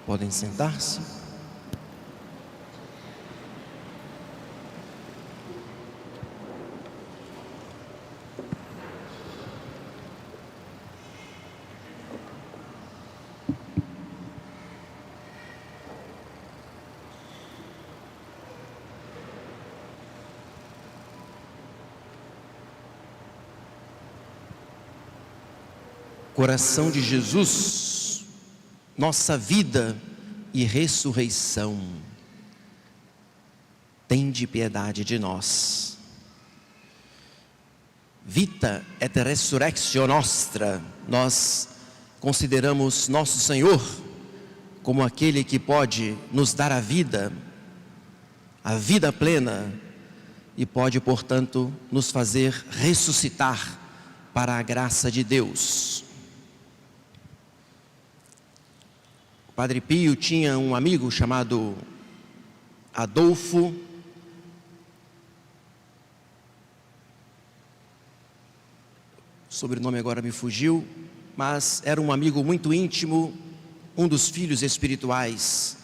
Podem sentar-se. Coração de Jesus, nossa vida e ressurreição, tende piedade de nós. Vita et resurrectio nostra, nós consideramos nosso Senhor como aquele que pode nos dar a vida plena, e pode, portanto, nos fazer ressuscitar para a graça de Deus. Padre Pio tinha um amigo chamado Adolfo. O sobrenome agora me fugiu, mas era um amigo muito íntimo, um dos filhos espirituais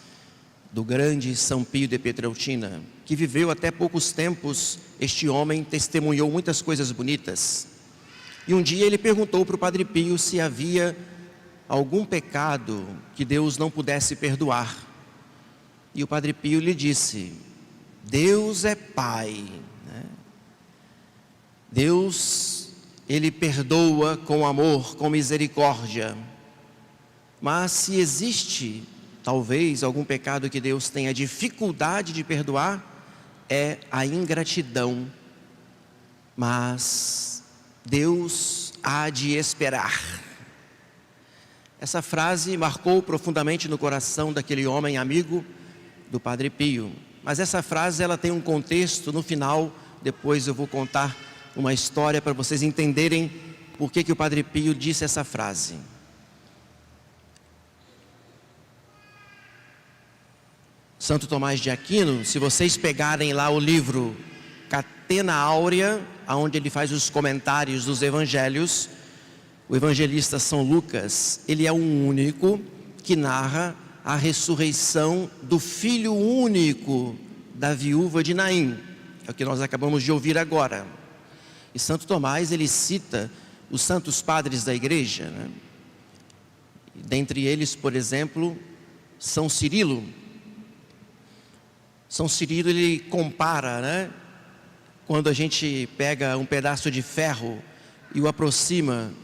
do grande São Pio de Pietrelcina, que viveu até poucos tempos. Este homem testemunhou muitas coisas bonitas. E um dia ele perguntou para o Padre Pio se havia algum pecado que Deus não pudesse perdoar. E o Padre Pio lhe disse: Deus é Pai, né? Deus, Ele perdoa com amor, com misericórdia. Mas se existe, talvez, algum pecado que Deus tenha dificuldade de perdoar, é a ingratidão. Mas Deus há de esperar. Essa frase marcou profundamente no coração daquele homem amigo do Padre Pio. Mas essa frase, ela tem um contexto. No final, depois eu vou contar uma história para vocês entenderem por que o Padre Pio disse essa frase. Santo Tomás de Aquino, se vocês pegarem lá o livro Catena Áurea, onde ele faz os comentários dos evangelhos, o evangelista São Lucas, ele é o único que narra a ressurreição do filho único da viúva de Naim. É o que nós acabamos de ouvir agora. E Santo Tomás, ele cita os santos padres da igreja, né? Dentre eles, por exemplo, São Cirilo. São Cirilo, ele compara, né? Quando a gente pega um pedaço de ferro e o aproximamos,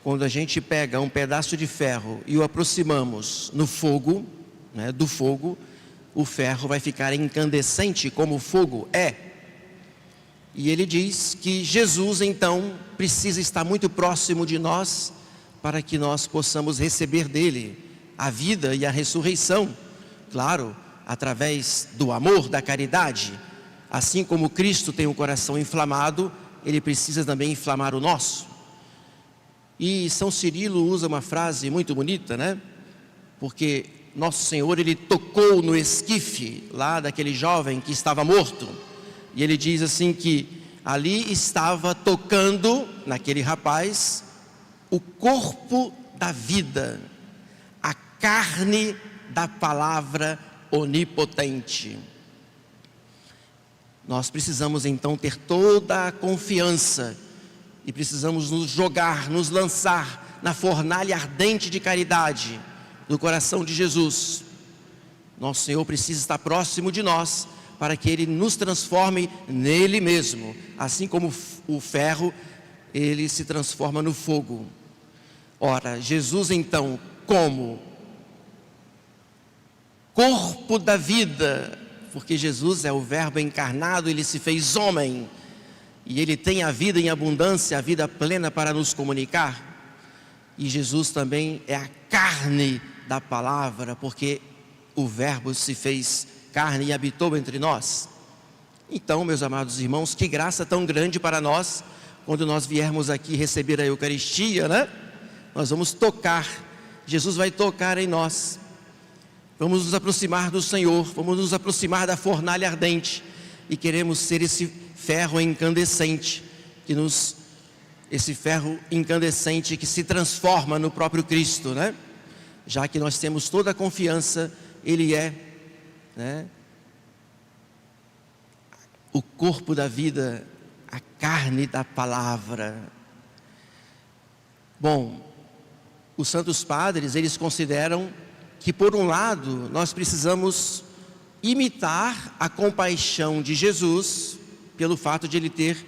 quando a gente pega um pedaço de ferro e o aproximamos no fogo, né, do fogo, o ferro vai ficar incandescente como o fogo é. E ele diz que Jesus, então, precisa estar muito próximo de nós para que nós possamos receber dele a vida e a ressurreição. Claro, através do amor, da caridade. Assim como Cristo tem um coração inflamado, ele precisa também inflamar o nosso. E São Cirilo usa uma frase muito bonita, né? Porque Nosso Senhor, ele tocou no esquife lá daquele jovem que estava morto. E ele diz assim que ali estava tocando naquele rapaz o corpo da vida, a carne da palavra onipotente. Nós precisamos então ter toda a confiança e precisamos nos jogar, nos lançar na fornalha ardente de caridade do coração de Jesus. Nosso Senhor precisa estar próximo de nós para que Ele nos transforme nele mesmo, assim como o ferro, ele se transforma no fogo. Ora, Jesus então, como corpo da vida, porque Jesus é o Verbo encarnado, ele se fez homem, e ele tem a vida em abundância, a vida plena para nos comunicar. E Jesus também é a carne da palavra, porque o Verbo se fez carne e habitou entre nós. Então, meus amados irmãos, que graça tão grande para nós, quando nós viermos aqui receber a Eucaristia, né? Nós vamos tocar, Jesus vai tocar em nós. Vamos nos aproximar do Senhor, vamos nos aproximar da fornalha ardente, e queremos ser esse ferro incandescente que nos esse ferro incandescente que se transforma no próprio Cristo, né? Já que nós temos toda a confiança, Ele é, né, o corpo da vida, a carne da palavra. Bom, os santos padres, eles consideram que, por um lado, nós precisamos imitar a compaixão de Jesus, pelo fato de Ele ter,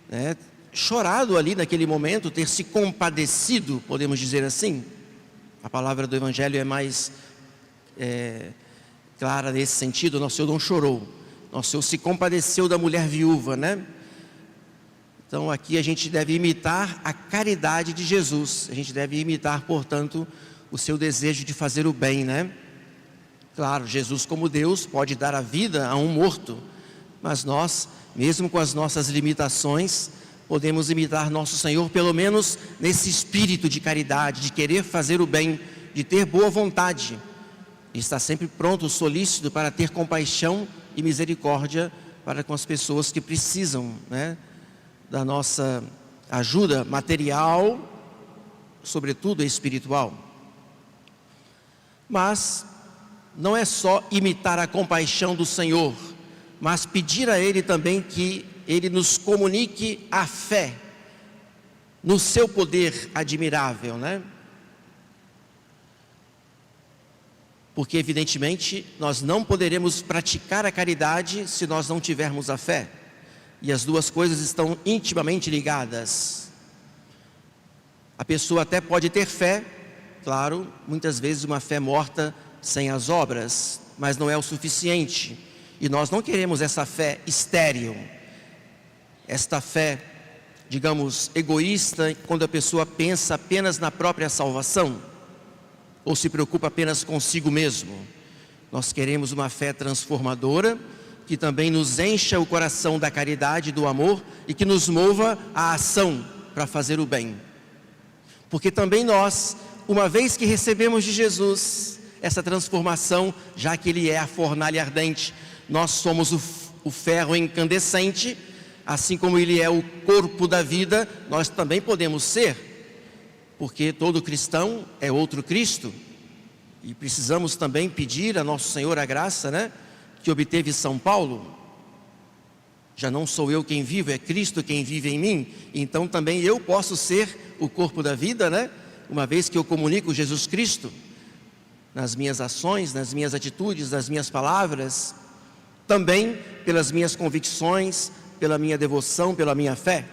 né, chorado ali naquele momento, ter se compadecido, podemos dizer assim. A palavra do Evangelho é mais clara nesse sentido. Nosso Senhor não chorou, Nosso Senhor se compadeceu da mulher viúva, né? Então aqui a gente deve imitar a caridade de Jesus, a gente deve imitar, portanto, o seu desejo de fazer o bem, né? Claro, Jesus como Deus pode dar a vida a um morto, mas nós, mesmo com as nossas limitações, podemos imitar nosso Senhor, pelo menos nesse espírito de caridade, de querer fazer o bem, de ter boa vontade, e estar sempre pronto, solícito para ter compaixão e misericórdia para com as pessoas que precisam, né, da nossa ajuda material, sobretudo espiritual. Mas não é só imitar a compaixão do Senhor, mas pedir a Ele também que Ele nos comunique a fé no seu poder admirável, né? Porque evidentemente nós não poderemos praticar a caridade se nós não tivermos a fé. E as duas coisas estão intimamente ligadas. A pessoa até pode ter fé, claro, muitas vezes uma fé morta sem as obras, mas não é o suficiente. E nós não queremos essa fé estéril, esta fé, digamos, egoísta, quando a pessoa pensa apenas na própria salvação, ou se preocupa apenas consigo mesmo. Nós queremos uma fé transformadora, que também nos encha o coração da caridade, do amor, e que nos mova à ação para fazer o bem. Porque também nós, uma vez que recebemos de Jesus essa transformação, já que Ele é a fornalha ardente, nós somos o ferro incandescente, assim como Ele é o corpo da vida, nós também podemos ser, porque todo cristão é outro Cristo, e precisamos também pedir a Nosso Senhor a graça, né, que obteve São Paulo. Já não sou eu quem vivo, é Cristo quem vive em mim. Então também eu posso ser o corpo da vida, né? Uma vez que eu comunico Jesus Cristo nas minhas ações, nas minhas atitudes, nas minhas palavras, também pelas minhas convicções, pela minha devoção, pela minha fé.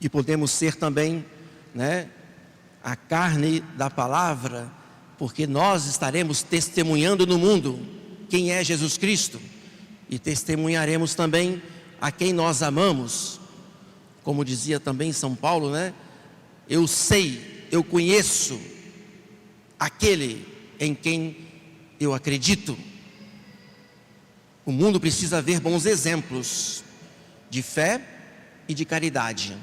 E podemos ser também, né, a carne da palavra, porque nós estaremos testemunhando no mundo quem é Jesus Cristo, e testemunharemos também a quem nós amamos. Como dizia também São Paulo, né? Eu sei, eu conheço aquele em quem eu acredito. O mundo precisa ver bons exemplos de fé e de caridade.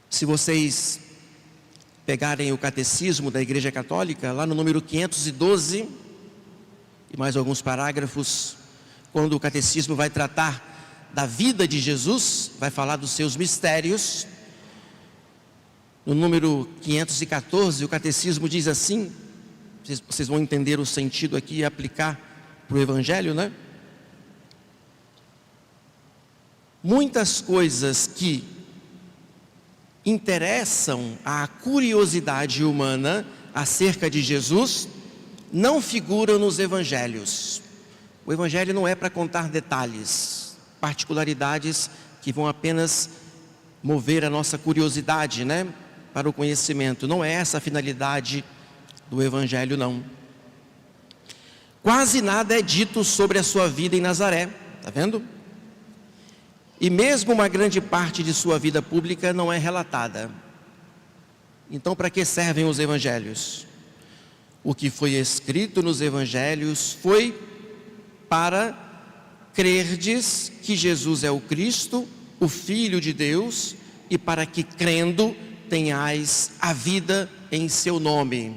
Se vocês pegarem o Catecismo da Igreja Católica, lá no número 512, e mais alguns parágrafos, quando o Catecismo vai tratar da vida de Jesus, vai falar dos seus mistérios, no número 514, o Catecismo diz assim, vocês vão entender o sentido aqui e aplicar para o Evangelho, né? Muitas coisas que interessam à curiosidade humana acerca de Jesus não figuram nos evangelhos. O evangelho não é para contar detalhes, particularidades que vão apenas mover a nossa curiosidade, né, para o conhecimento. Não é essa a finalidade do evangelho, não. Quase nada é dito sobre a sua vida em Nazaré, está vendo? E mesmo uma grande parte de sua vida pública não é relatada. Então, para que servem os evangelhos? O que foi escrito nos evangelhos foi para crerdes que Jesus é o Cristo, o Filho de Deus, e para que crendo tenhais a vida em seu nome.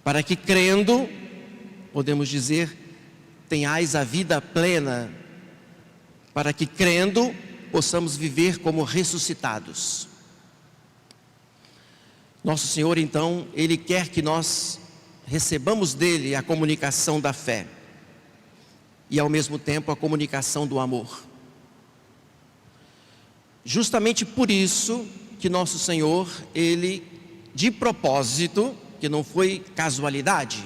Para que crendo, podemos dizer, tenhais a vida plena, para que, crendo, possamos viver como ressuscitados. Nosso Senhor, então, Ele quer que nós recebamos dele a comunicação da fé e, ao mesmo tempo, a comunicação do amor. Justamente por isso que nosso Senhor, Ele, de propósito, que não foi casualidade,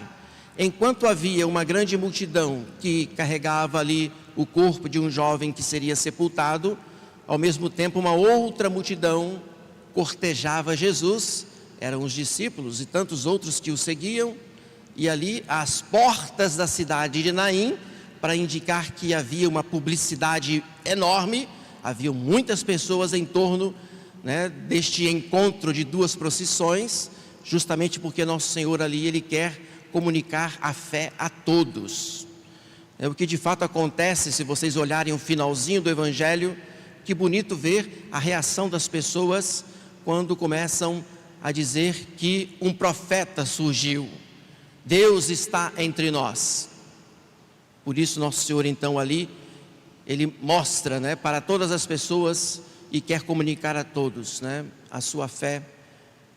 enquanto havia uma grande multidão que carregava ali o corpo de um jovem que seria sepultado, ao mesmo tempo uma outra multidão cortejava Jesus, eram os discípulos e tantos outros que o seguiam, e ali às portas da cidade de Naim, para indicar que havia uma publicidade enorme, haviam muitas pessoas em torno, deste encontro de duas procissões, justamente porque nosso Senhor ali, Ele quer comunicar a fé a todos. É o que de fato acontece, se vocês olharem o finalzinho do Evangelho, que bonito ver a reação das pessoas quando começam a dizer que um profeta surgiu, Deus está entre nós. Por isso nosso Senhor então ali, Ele mostra para todas as pessoas e quer comunicar a todos a sua fé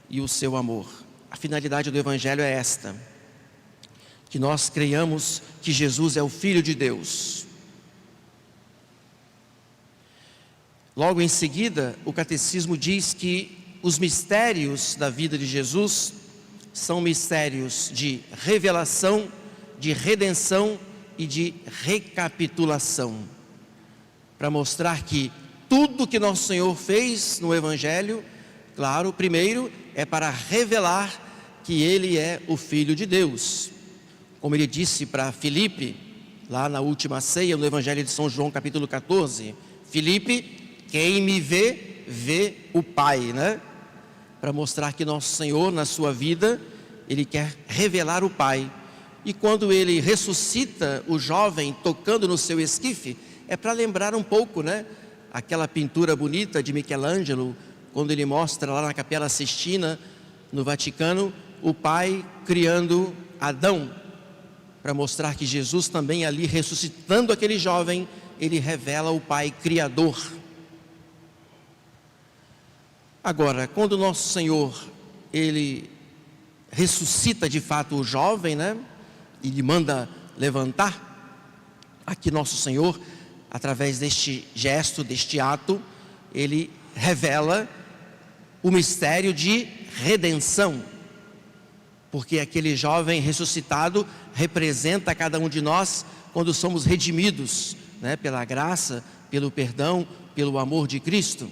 e o seu amor. A finalidade do Evangelho é esta: que nós creiamos que Jesus é o Filho de Deus. Logo em seguida, o Catecismo diz que os mistérios da vida de Jesus são mistérios de revelação, de redenção e de recapitulação, para mostrar que tudo que nosso Senhor fez no Evangelho, claro, primeiro é para revelar que Ele é o Filho de Deus. Como Ele disse para Filipe, lá na última ceia, no Evangelho de São João, capítulo 14, Filipe, quem me vê, vê o Pai, Para mostrar que nosso Senhor, na sua vida, Ele quer revelar o Pai. E quando Ele ressuscita o jovem tocando no seu esquife, é para lembrar um pouco, aquela pintura bonita de Michelangelo, quando ele mostra lá na Capela Sistina, no Vaticano, o Pai criando Adão, para mostrar que Jesus também ali, ressuscitando aquele jovem, Ele revela o Pai Criador. Agora, quando o nosso Senhor, Ele ressuscita de fato o jovem, e lhe manda levantar, aqui nosso Senhor, através deste gesto, deste ato, Ele revela o mistério de redenção, porque aquele jovem ressuscitado representa cada um de nós quando somos redimidos, pela graça, pelo perdão, pelo amor de Cristo.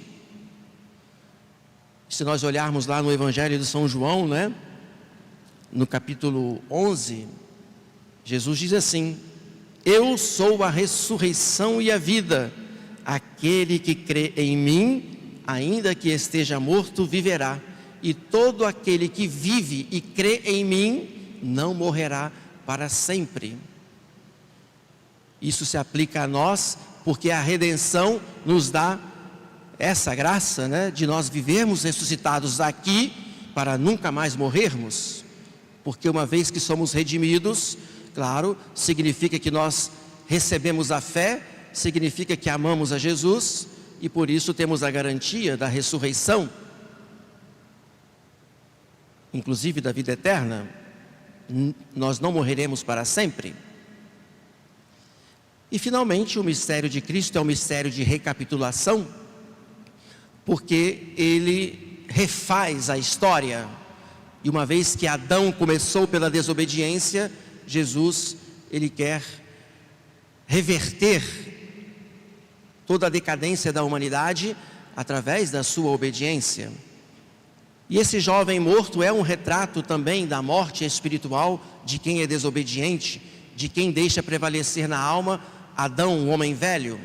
Se nós olharmos lá no Evangelho de São João, no capítulo 11, Jesus diz assim: eu sou a ressurreição e a vida, aquele que crê em mim, ainda que esteja morto, viverá, e todo aquele que vive e crê em mim, não morrerá para sempre. Isso se aplica a nós, porque a redenção nos dá essa graça, de nós vivermos ressuscitados aqui, para nunca mais morrermos, porque uma vez que somos redimidos, claro, significa que nós recebemos a fé, significa que amamos a Jesus, e por isso temos a garantia da ressurreição, inclusive da vida eterna. Nós não morreremos para sempre. E finalmente o mistério de Cristo é um mistério de recapitulação, porque Ele refaz a história, e uma vez que Adão começou pela desobediência, Jesus, Ele quer reverter toda a decadência da humanidade através da sua obediência. E esse jovem morto é um retrato também da morte espiritual de quem é desobediente, de quem deixa prevalecer na alma Adão, o homem velho.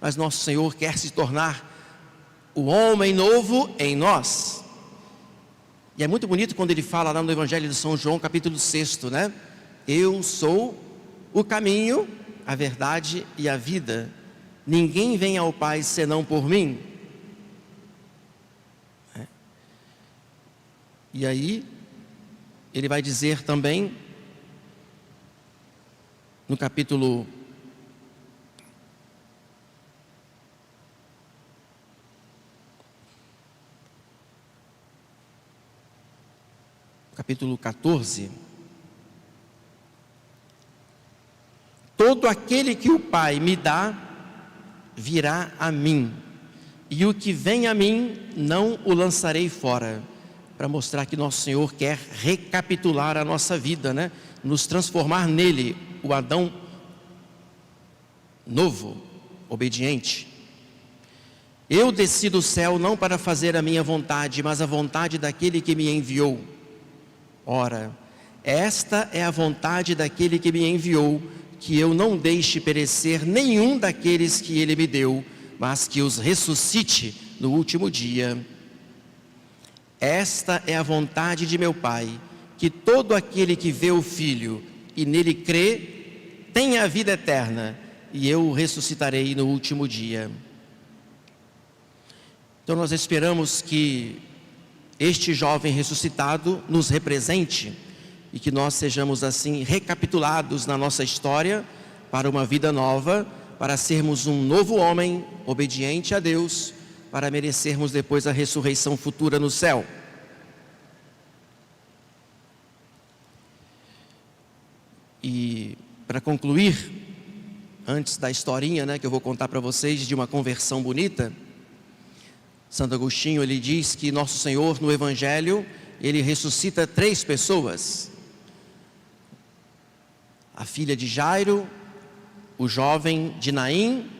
Mas nosso Senhor quer se tornar o homem novo em nós. E é muito bonito quando Ele fala lá no Evangelho de São João, capítulo 6, eu sou o caminho, a verdade e a vida. Ninguém vem ao Pai senão por mim. E aí, Ele vai dizer também, no capítulo capítulo 14. Todo aquele que o Pai me dá, virá a mim, e o que vem a mim, não o lançarei fora. Para mostrar que nosso Senhor quer recapitular a nossa vida, né? Nos transformar nele, o Adão novo, obediente. Eu desci do céu não para fazer a minha vontade, mas a vontade daquele que me enviou. Ora, esta é a vontade daquele que me enviou, que eu não deixe perecer nenhum daqueles que ele me deu, mas que os ressuscite no último dia. Esta é a vontade de meu Pai, que todo aquele que vê o Filho e nele crê, tenha a vida eterna, e eu o ressuscitarei no último dia. Então nós esperamos que este jovem ressuscitado nos represente e que nós sejamos assim recapitulados na nossa história para uma vida nova, para sermos um novo homem obediente a Deus, para merecermos depois a ressurreição futura no céu. E para concluir, antes da historinha, né, que eu vou contar para vocês de uma conversão bonita, Santo Agostinho, ele diz que nosso Senhor no Evangelho, ele ressuscita 3 pessoas. A filha de Jairo, o jovem de Naim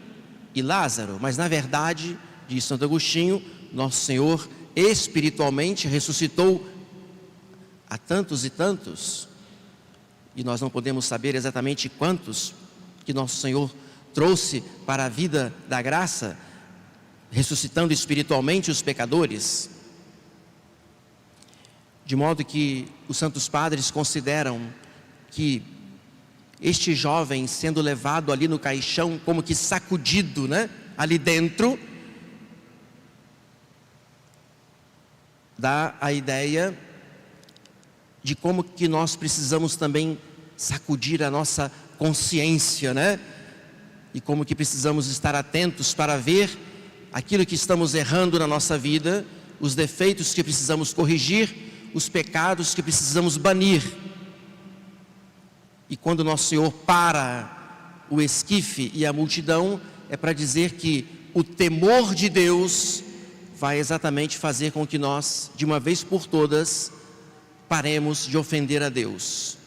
e Lázaro. Mas na verdade, diz Santo Agostinho, nosso Senhor espiritualmente ressuscitou a tantos e tantos, e nós não podemos saber exatamente quantos que nosso Senhor trouxe para a vida da graça, ressuscitando espiritualmente os pecadores. De modo que os santos padres consideram que este jovem sendo levado ali no caixão, como que sacudido, né, ali dentro, dá a ideia de como que nós precisamos também sacudir a nossa consciência, né? E como que precisamos estar atentos para ver aquilo que estamos errando na nossa vida, os defeitos que precisamos corrigir, os pecados que precisamos banir. E quando nosso Senhor para o esquife e a multidão, é para dizer que o temor de Deus vai exatamente fazer com que nós, de uma vez por todas, paremos de ofender a Deus.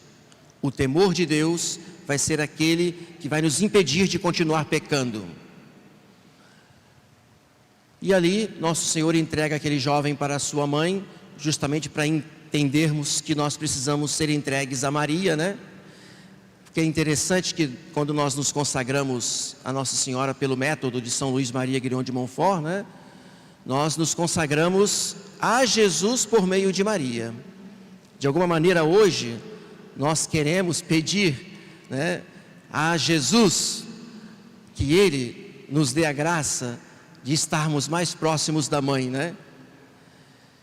O temor de Deus vai ser aquele que vai nos impedir de continuar pecando. E ali, nosso Senhor entrega aquele jovem para a sua mãe, justamente para entendermos que nós precisamos ser entregues a Maria, né? Porque é interessante que quando nós nos consagramos a Nossa Senhora pelo método de São Luís Maria Guignon de Montfort, né? Nós nos consagramos a Jesus por meio de Maria. De alguma maneira hoje, nós queremos pedir, né, a Jesus que Ele nos dê a graça de estarmos mais próximos da mãe, né?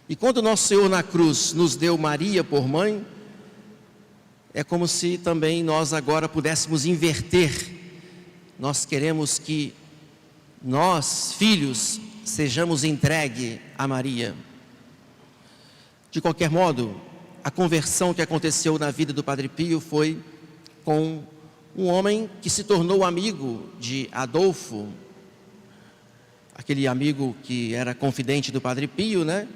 E quando nosso Senhor na cruz nos deu Maria por mãe, é como se também nós agora pudéssemos inverter. Nós queremos que nós, filhos, sejamos entregues a Maria. De qualquer modo, a conversão que aconteceu na vida do Padre Pio foi com um homem que se tornou amigo de Adolfo, aquele amigo que era confidente do Padre Pio, né?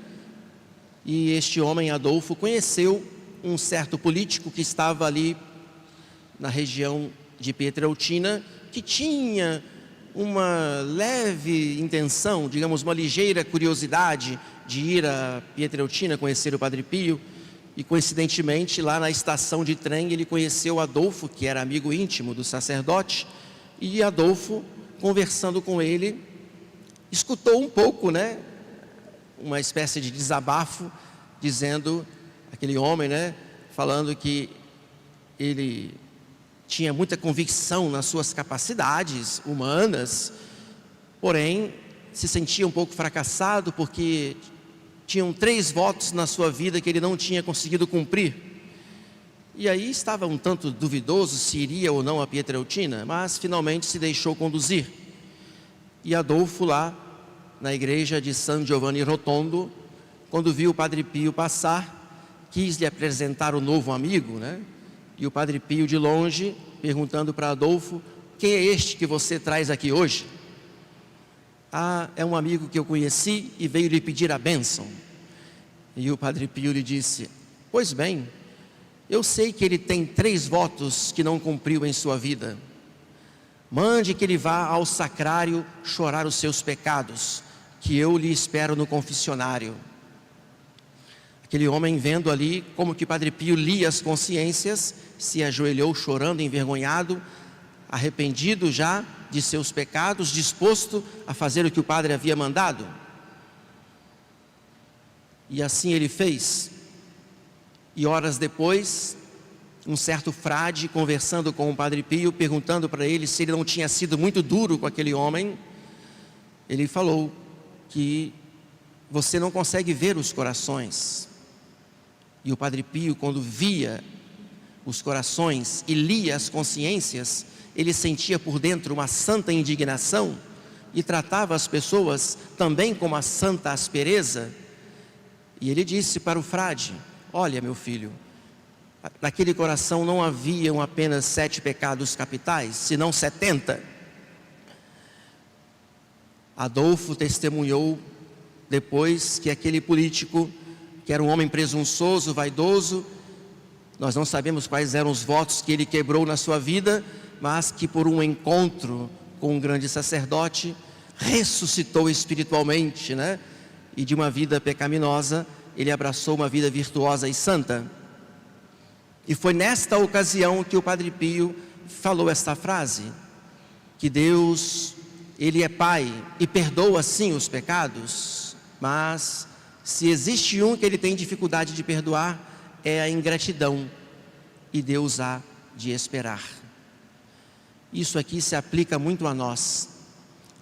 E este homem, Adolfo, conheceu um certo político que estava ali na região de Pietrelcina, que tinha uma leve intenção, digamos, uma ligeira curiosidade de ir a Pietrelcina conhecer o Padre Pio. E coincidentemente, lá na estação de trem, ele conheceu Adolfo, que era amigo íntimo do sacerdote, e Adolfo, conversando com ele, escutou um pouco, né, uma espécie de desabafo, dizendo, aquele homem, né, falando que ele tinha muita convicção nas suas capacidades humanas, porém se sentia um pouco fracassado porque tinham 3 votos na sua vida que ele não tinha conseguido cumprir. E aí estava um tanto duvidoso se iria ou não a Pietrelcina, mas finalmente se deixou conduzir. E Adolfo lá, na igreja de San Giovanni Rotondo, quando viu o Padre Pio passar, quis lhe apresentar o novo amigo, né? E o Padre Pio de longe, perguntando para Adolfo: quem é este que você traz aqui hoje? Ah, é um amigo que eu conheci e veio lhe pedir a bênção. E o Padre Pio lhe disse: pois bem, eu sei que ele tem 3 votos que não cumpriu em sua vida. Mande que ele vá ao sacrário chorar os seus pecados, que eu lhe espero no confessionário. Aquele homem, vendo ali como que Padre Pio lia as consciências, se ajoelhou chorando, envergonhado, arrependido já de seus pecados, disposto a fazer o que o padre havia mandado. E assim ele fez. E horas depois, um certo frade, conversando com o Padre Pio, perguntando para ele se ele não tinha sido muito duro com aquele homem, ele falou que você não consegue ver os corações. E o Padre Pio, quando via os corações e lia as consciências, ele sentia por dentro uma santa indignação e tratava as pessoas também com uma santa aspereza. E ele disse para o frade: olha, meu filho, naquele coração não haviam apenas 7 pecados capitais, senão 70. Adolfo testemunhou depois que aquele político, que era um homem presunçoso, vaidoso, nós não sabemos quais eram os votos que ele quebrou na sua vida, mas que por um encontro com um grande sacerdote, ressuscitou espiritualmente, né? E de uma vida pecaminosa, ele abraçou uma vida virtuosa e santa. E foi nesta ocasião que o Padre Pio falou esta frase, que Deus, Ele é Pai e perdoa sim os pecados, mas se existe um que Ele tem dificuldade de perdoar, é a ingratidão, e Deus há de esperar. Isso aqui se aplica muito a nós,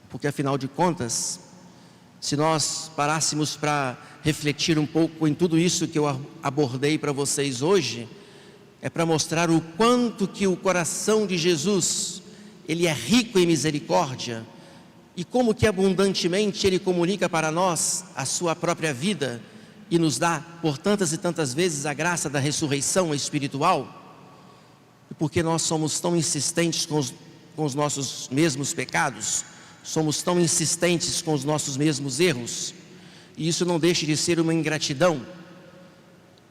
porque afinal de contas, se nós parássemos para refletir um pouco em tudo isso que eu abordei para vocês hoje, é para mostrar o quanto que o coração de Jesus, ele é rico em misericórdia, e como que abundantemente ele comunica para nós a sua própria vida, e nos dá por tantas e tantas vezes a graça da ressurreição espiritual. E porque nós somos tão insistentes com os nossos mesmos pecados, somos tão insistentes com os nossos mesmos erros, e isso não deixa de ser uma ingratidão,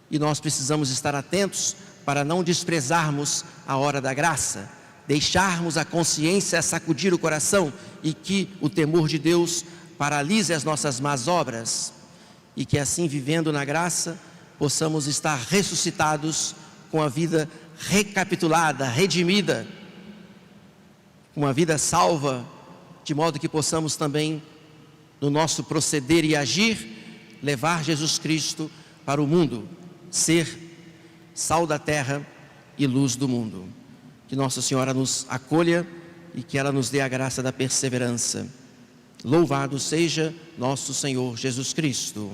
e nós precisamos estar atentos para não desprezarmos a hora da graça, deixarmos a consciência sacudir o coração, e que o temor de Deus paralise as nossas más obras, e que assim, vivendo na graça, possamos estar ressuscitados com a vida recapitulada, redimida, uma vida salva, de modo que possamos também, no nosso proceder e agir, levar Jesus Cristo para o mundo, ser sal da terra e luz do mundo. Que Nossa Senhora nos acolha e que ela nos dê a graça da perseverança. Louvado seja nosso Senhor Jesus Cristo.